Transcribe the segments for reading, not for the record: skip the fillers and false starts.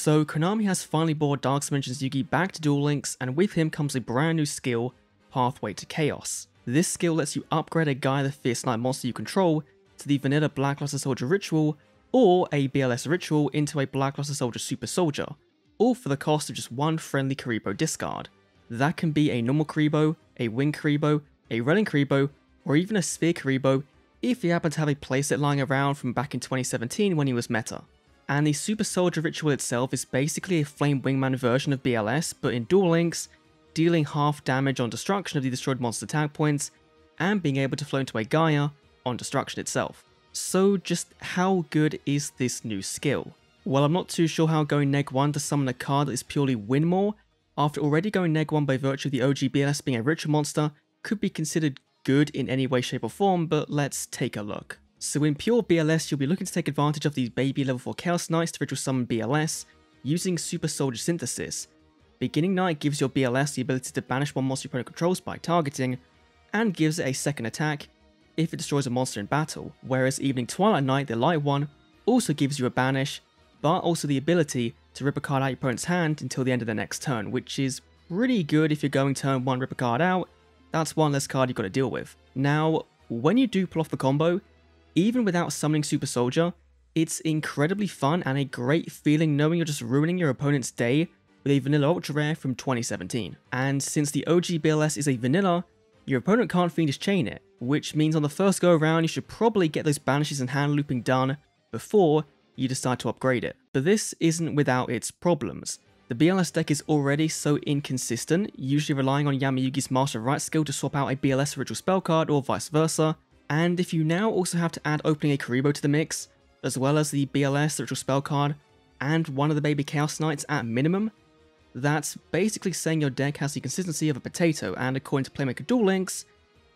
So Konami has finally brought Dark Dimensions Yugi back to Duel Links, and with him comes a brand new skill, Pathway to Chaos. This skill lets you upgrade a Gaia the Fierce Knight monster you control to the vanilla Black Luster Soldier Ritual, or a BLS Ritual into a Black Luster Soldier Super Soldier, all for the cost of just one friendly Kuriboh discard. That can be a normal Kuriboh, a Wing Kuriboh, a Running Kuriboh, or even a Sphere Kuriboh if you happen to have a playset lying around from back in 2017 when he was meta. And the Super Soldier Ritual itself is basically a Flame Wingman version of BLS, but in Duel Links, dealing half damage on destruction of the destroyed monster tag points, and being able to flow into a Gaia on destruction itself. So just how good is this new skill? Well, I'm not too sure how going neg 1 to summon a card that is purely win more, after already going neg 1 by virtue of the OG BLS being a ritual monster, could be considered good in any way, shape or form, but let's take a look. So in pure BLS, you'll be looking to take advantage of these baby level 4 Chaos Knights to ritual summon BLS, using Super Soldier Synthesis. Beginning Knight gives your BLS the ability to banish one monster your opponent controls by targeting, and gives it a second attack if it destroys a monster in battle, whereas Evening Twilight Knight, the light one, also gives you a banish, but also the ability to rip a card out your opponent's hand until the end of the next turn, which is pretty good if you're going turn 1 rip a card out. That's one less card you've got to deal with. Now, when you do pull off the combo, even without summoning Super Soldier, it's incredibly fun and a great feeling knowing you're just ruining your opponent's day with a vanilla ultra rare from 2017. And since the OG BLS is a vanilla, your opponent can't Fiendish Chain it, which means on the first go around you should probably get those banishes and hand looping done before you decide to upgrade it. But this isn't without its problems. The BLS deck is already so inconsistent, usually relying on Yamayugi's Master of Right skill to swap out a BLS ritual spell card or vice versa, and if you now also have to add opening a Kuriboh to the mix, as well as the BLS ritual spell card, and one of the baby Chaos Knights at minimum, that's basically saying your deck has the consistency of a potato, and according to Playmaker Duel Links,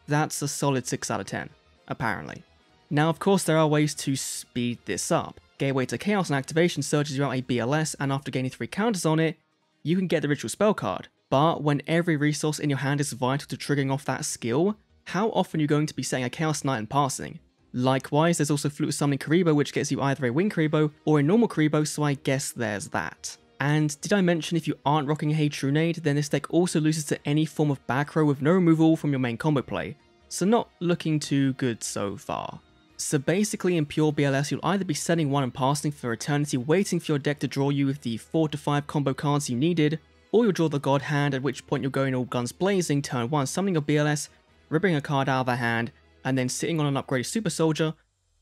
that's a solid 6 out of 10, apparently. Now of course there are ways to speed this up. Gateway to Chaos and activation searches you out a BLS, and after gaining 3 counters on it, you can get the ritual spell card. But when every resource in your hand is vital to triggering off that skill, how often are you going to be setting a Chaos Knight and passing? Likewise, there's also Flute Summoning Kuriboh, which gets you either a Wing Kuriboh or a normal Kuriboh, so I guess there's that. And did I mention if you aren't rocking a Hey Trunade, then this deck also loses to any form of back row with no removal from your main combo play, so not looking too good so far. So basically in pure BLS, you'll either be setting 1 and passing for eternity, waiting for your deck to draw you with the 4 to 5 combo cards you needed, or you'll draw the God Hand, at which point you're going all guns blazing, turn 1 summoning your BLS, ripping a card out of their hand, and then sitting on an upgraded Super Soldier,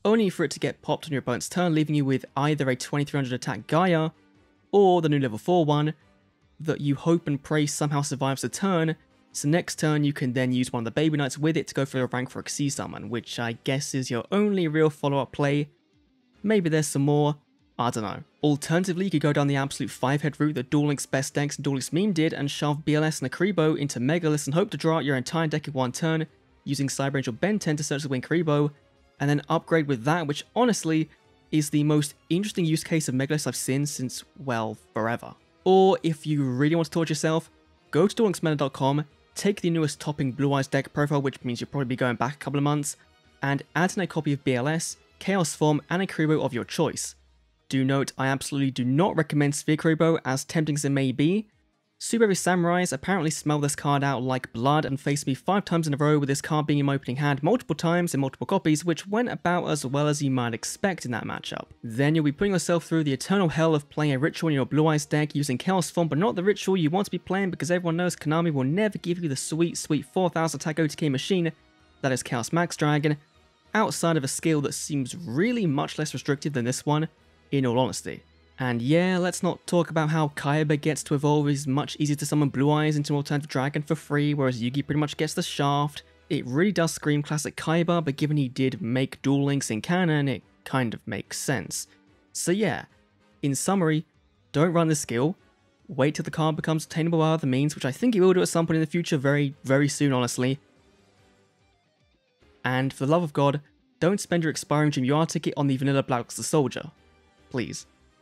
only for it to get popped on your opponent's turn, leaving you with either a 2300 attack Gaia, or the new level 4 one, that you hope and pray somehow survives the turn, so next turn you can then use one of the Baby Knights with it to go for a rank for a Xyz summon, which I guess is your only real follow-up play. Maybe there's some more, I don't know. Alternatively, you could go down the absolute 5-head route that Duel Links best decks and Duel Links meme did and shove BLS and a Kuriboh into Megalith and hope to draw out your entire deck in one turn, using Cyber Angel Ben 10 to search the Wing Kuriboh, and then upgrade with that, which honestly is the most interesting use case of Megalith I've seen since, well, forever. Or if you really want to torture yourself, go to duellinksmeta.com, take the newest topping Blue Eyes deck profile, which means you'll probably be going back a couple of months, and add in a copy of BLS, Chaos Form, and a Kuriboh of your choice. Do note, I absolutely do not recommend Sphere Kuriboh, as tempting as it may be. Super Heavy Samurais apparently smell this card out like blood and faced me 5 times in a row with this card being in my opening hand multiple times in multiple copies, which went about as well as you might expect in that matchup. Then you'll be putting yourself through the eternal hell of playing a ritual in your Blue Eyes deck using Chaos Form, but not the ritual you want to be playing, because everyone knows Konami will never give you the sweet 4000 attack OTK machine that is Chaos Max Dragon, outside of a skill that seems really much less restrictive than this one, in all honesty. And yeah, let's not talk about how Kaiba gets to evolve is much easier to summon Blue Eyes into an alternative dragon for free, whereas Yugi pretty much gets the shaft. It really does scream classic Kaiba, but given he did make Duel Links in canon, it kind of makes sense. So yeah, in summary, don't run this skill, wait till the card becomes attainable by other means, which I think it will do at some point in the future, very, very soon honestly. And for the love of God, don't spend your expiring Gym UR ticket on the vanilla Black Luster Soldier. Please.